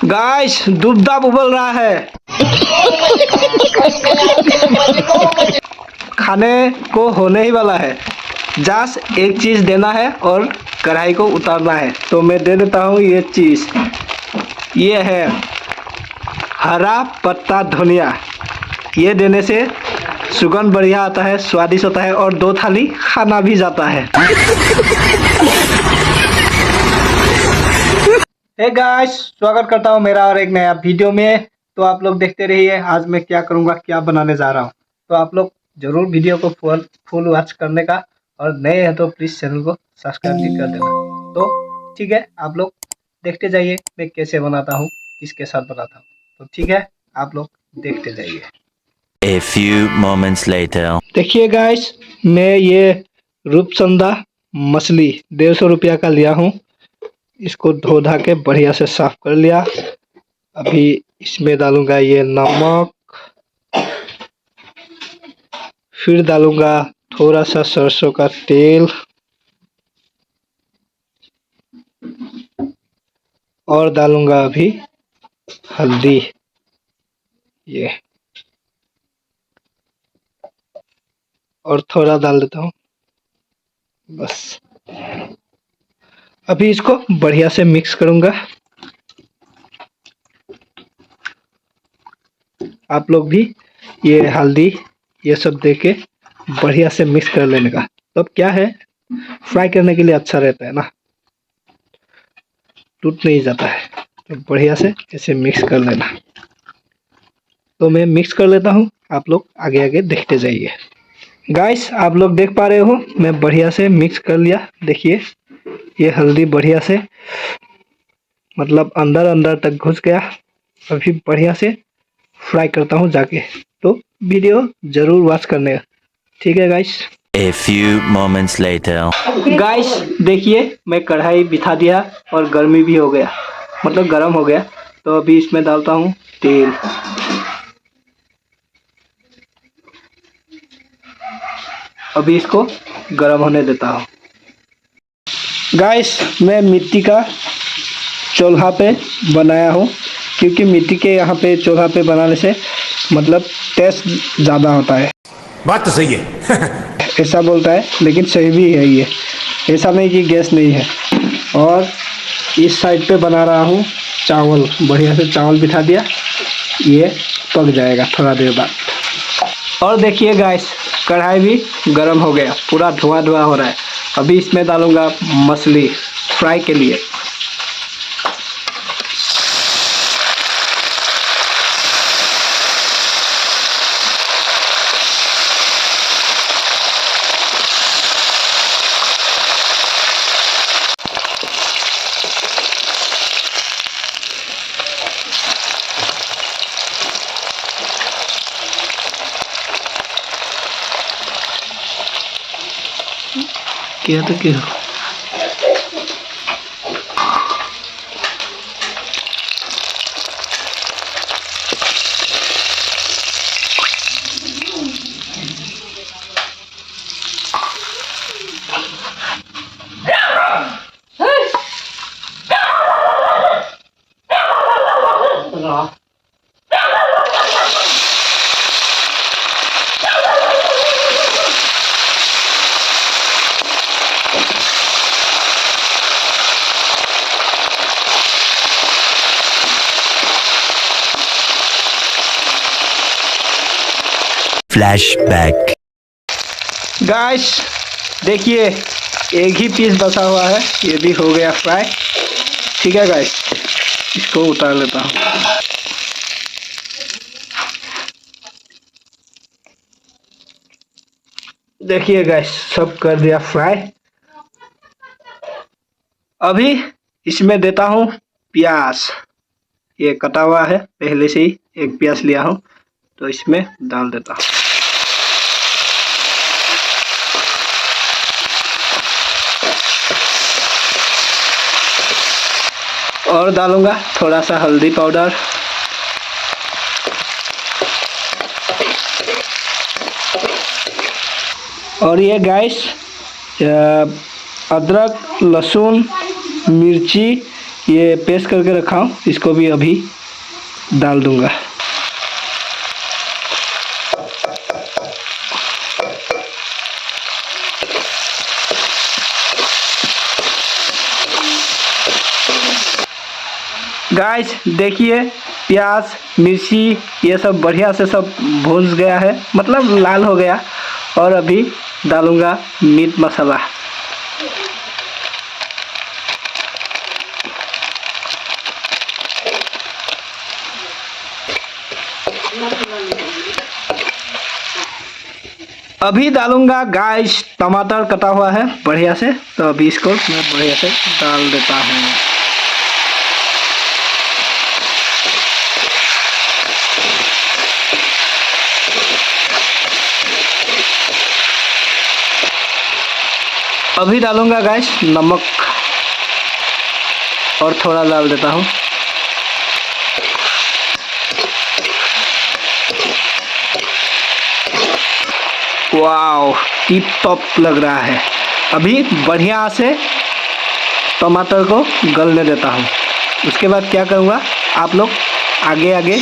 Guys दुबदा उबल रहा है। खाने को होने ही वाला है। जस्ट एक चीज देना है और कढ़ाई को उतारना है। तो मैं दे देता हूँ ये चीज। ये है हरा पत्ता धनिया। ये देने से सुगंध बढ़िया आता है, स्वादिष्ट होता है और 2 थाली खाना भी जाता है। हे गाइस, स्वागत करता हूँ मेरा और एक नया वीडियो में। तो आप लोग देखते रहिए आज मैं क्या करूँगा, क्या बनाने जा रहा हूँ। तो आप लोग जरूर वीडियो को फुल वॉच करने का, और नए हैं तो प्लीज चैनल को सब्सक्राइब भी कर देना। तो ठीक है, आप लोग देखते जाइए मैं कैसे बनाता हूँ, किसके साथ बनाता हूँ। तो ठीक है, आप लोग देखते जाइए। A few moments later. देखिए गाइस, मैं ये रूपचंदा मछली 150 रुपया का लिया हूँ। इसको धो धा के बढ़िया से साफ कर लिया। अभी इसमें डालूंगा ये नमक, फिर डालूंगा थोड़ा सा सरसों का तेल और डालूंगा अभी हल्दी। ये और थोड़ा डाल देता हूँ बस। अभी इसको बढ़िया से मिक्स करूंगा। आप लोग भी ये हल्दी ये सब देके बढ़िया से मिक्स कर लेने का। तो अब क्या है, फ्राई करने के लिए अच्छा रहता है ना, टूट नहीं जाता है। तो बढ़िया से ऐसे मिक्स कर लेना। तो मैं मिक्स कर लेता हूँ, आप लोग आगे आगे देखते जाइए। गाइस आप लोग देख पा रहे हो मैं बढ़िया से मिक्स कर लिया। देखिए ये हल्दी बढ़िया से मतलब अंदर अंदर तक घुस गया। अभी बढ़िया से फ्राई करता हूँ जाके। तो वीडियो जरूर वॉच करने का, ठीक है guys. A few moments later. Guys देखिए मैं कढ़ाई बिठा दिया और गर्मी भी हो गया, मतलब गर्म हो गया। तो अभी इसमें डालता हूँ तेल। अभी इसको गर्म होने देता हूँ। गाइस मैं मिट्टी का चूल्हा पे बनाया हूँ, क्योंकि मिट्टी के यहाँ पे चूल्हा पे बनाने से मतलब टेस्ट ज़्यादा होता है। बात तो सही है। ऐसा बोलता है, लेकिन सही भी है ये। ऐसा नहीं कि गैस नहीं है। और इस साइड पे बना रहा हूँ चावल। बढ़िया से चावल बिठा दिया, ये पक जाएगा थोड़ा देर बाद। और देखिए गाइस कढ़ाई भी गर्म हो गया, पूरा धुआं धुआं हो रहा है। अभी इसमें डालूंगा मछली फ्राई के लिए। क्या तो क्या Flashback. गाइस देखिए एक ही पीस बचा हुआ है, ये भी हो गया फ्राई। ठीक है गाइस, इसको उतार लेता हूँ। देखिए गाइस सब कर दिया फ्राई। अभी इसमें देता हूँ प्याज। ये कटा हुआ है, पहले से ही एक प्याज लिया हूँ, तो इसमें डाल देता हूँ। और डालूंगा थोड़ा सा हल्दी पाउडर, और ये गाइस अदरक लहसुन मिर्ची ये पेस्ट करके रखा हूँ, इसको भी अभी डाल दूंगा। गाइस देखिए, प्याज मिर्ची ये सब बढ़िया से सब भून गया है, मतलब लाल हो गया। और अभी डालूंगा मीट मसाला। अभी डालूंगा गाइस टमाटर कटा हुआ है बढ़िया से, तो अभी इसको मैं बढ़िया से डाल देता हूँ। अभी डालूंगा गाइस नमक और थोड़ा डाल देता हूँ। वाओ, टिप टॉप लग रहा है। अभी बढ़िया से टमाटर को गलने देता हूँ। उसके बाद क्या करूँगा आप लोग आगे आगे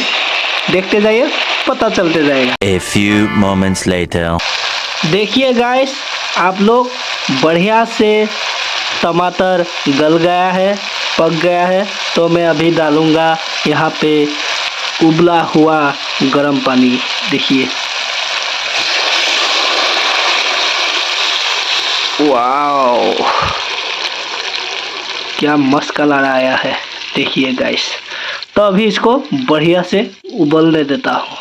देखते जाइए, पता चलते जाएगा। A few moments later. देखिए गाइस, आप लोग बढ़िया से टमाटर गल गया है, पक गया है। तो मैं अभी डालूंगा यहाँ पे उबला हुआ गर्म पानी। देखिए, वाओ, क्या मस्त कलर आया है। देखिए गाइस, तो अभी इसको बढ़िया से उबलने देता हूँ।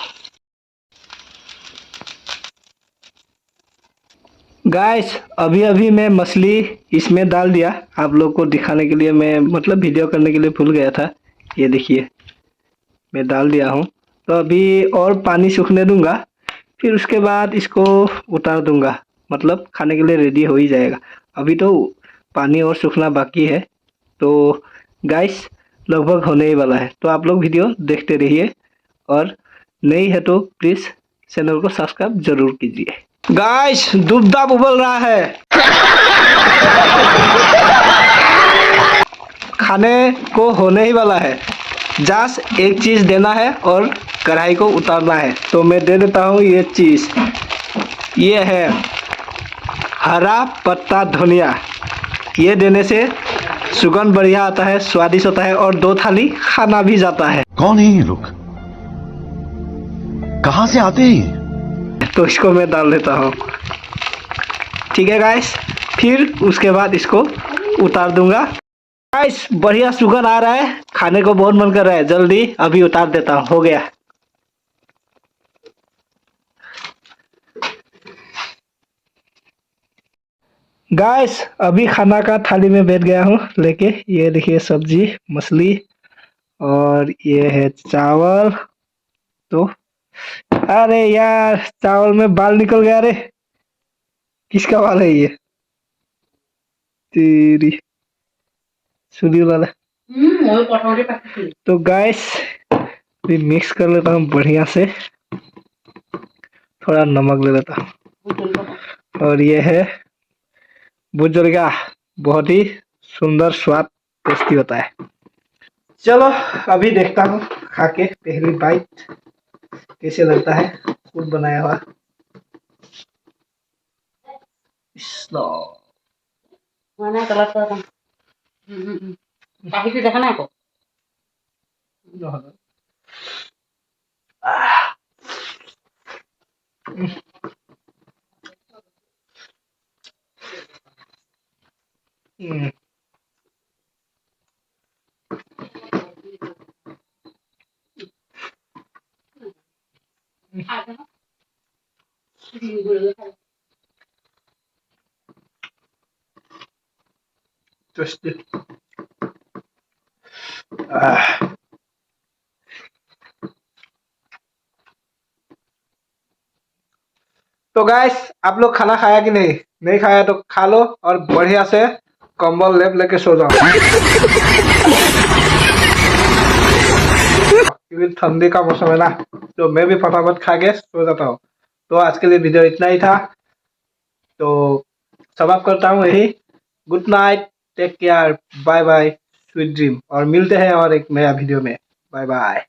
गाइस अभी अभी मैं मछली इसमें डाल दिया, आप लोग को दिखाने के लिए। मैं मतलब वीडियो करने के लिए भूल गया था। ये देखिए, मैं डाल दिया हूँ। तो अभी और पानी सूखने दूंगा, फिर उसके बाद इसको उतार दूंगा, मतलब खाने के लिए रेडी हो ही जाएगा। अभी तो पानी और सूखना बाकी है। तो गाइस लगभग होने ही वाला है, तो आप लोग वीडियो देखते रहिए। और नहीं है तो प्लीज़ चैनल को सब्सक्राइब जरूर कीजिए। गाइस दुबदाब उबल रहा है। खाने को होने ही वाला है, जस्ट एक चीज़ देना है और कढ़ाई को उतारना है। तो मैं दे देता हूँ ये चीज़। ये है हरा पत्ता धनिया। ये देने से सुगंध बढ़िया आता है, स्वादिष्ट होता है और 2 थाली खाना भी जाता है। कौन है ये लोग? कहां से आते हैं? तो इसको मैं डाल देता हूँ। ठीक है गाइस, फिर उसके बाद इसको उतार दूंगा। गाइस बढ़िया सुगंध आ रहा है, खाने को बहुत मन कर रहा है। जल्दी अभी उतार देता हूँ। हो गया। गाइस अभी खाना का थाली में बैठ गया हूँ लेके। ये देखिए सब्जी, मछली और ये है चावल। तो अरे यार, चावल में बाल निकल गया रे। किसका बाल है ये? तेरी सुनी वाला। तो गाइस भी मिक्स कर लेता हूँ बढ़िया से। थोड़ा नमक ले लेता हूँ। और ये है बुजुर्गा, बहुत ही सुंदर स्वाद, टेस्टी होता है। चलो अभी देखता हूँ खा के पहली बाइट कैसे लगता है खुद बनाया हुआ। तो गाइस आप लोग खाना खाया कि नहीं? नहीं खाया तो खा लो और बढ़िया से कंबल लेप लेके सो जाओ। क्योंकि ठंडी का मौसम है ना, तो मैं भी फटाफट खा के सो जाता हूँ। तो आज के लिए वीडियो इतना ही था, तो समाप्त करता हूँ यही। Good night, take care, bye bye. Sweet dream और मिलते हैं और एक नया वीडियो में। Bye bye.